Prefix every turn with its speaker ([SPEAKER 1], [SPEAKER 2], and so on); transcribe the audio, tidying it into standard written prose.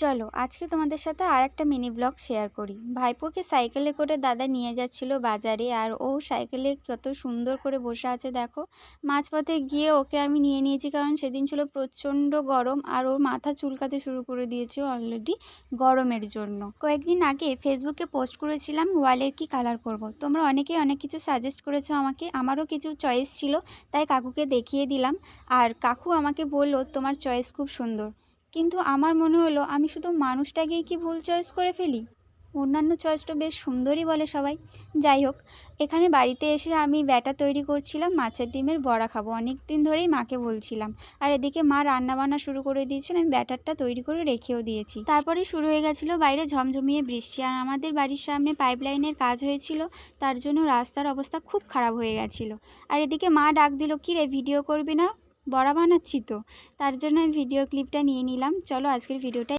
[SPEAKER 1] চলো আজকে তোমাদের সাথে আর একটা মিনি ব্লগ শেয়ার করি। ভাইপোকে সাইকেলে করে দাদা নিয়ে যাচ্ছিল বাজারে, আর ও সাইকেলে কত সুন্দর করে বসে আছে দেখো। মাঝপথে গিয়ে ওকে আমি নিয়ে নিয়েছি, কারণ সেদিন ছিল প্রচণ্ড গরম আর ওর মাথা চুলকাতে শুরু করে দিয়েছে অলরেডি গরমের জন্য। কয়েকদিন আগে ফেসবুকে পোস্ট করেছিলাম ওয়ালের কি কালার করব। তোমরা অনেকেই অনেক কিছু সাজেস্ট করেছো আমাকে, আমারও কিছু চয়েস ছিল, তাই কাকুকে দেখিয়ে দিলাম। আর কাকু আমাকে বললো তোমার চয়েস খুব সুন্দর, কিন্তু আমার মনে হলো আমি শুধু মানুষটাকেই কি ভুল চয়েস করে ফেলি। অন্যান্য চয়েসটা বেশ সুন্দরই বলে সবাই। যাই হোক, এখানে বাড়িতে এসে আমি ব্যাটা তৈরি করছিলাম, মাছের ডিমের বড়া খাবো, অনেক দিন ধরেই মাকে বলছিলাম। আর এদিকে মা রান্নাবান্না শুরু করে দিয়েছিল, আমি ব্যাটারটা তৈরি করে রেখেও দিয়েছি। তারপরে শুরু হয়ে গেছিলো বাইরে ঝমঝমিয়ে বৃষ্টি, আর আমাদের বাড়ির সামনে পাইপলাইনের কাজ হয়েছিল, তার জন্য রাস্তার অবস্থা খুব খারাপ হয়ে গেছিলো। আর এদিকে মা ডাক দিল, কি রে ভিডিও করবি না? বড়া বানাচ্ছি তো, তার জন্য আমি ভিডিও ক্লিপটা নিয়ে নিলাম। চলো আজকের ভিডিওটা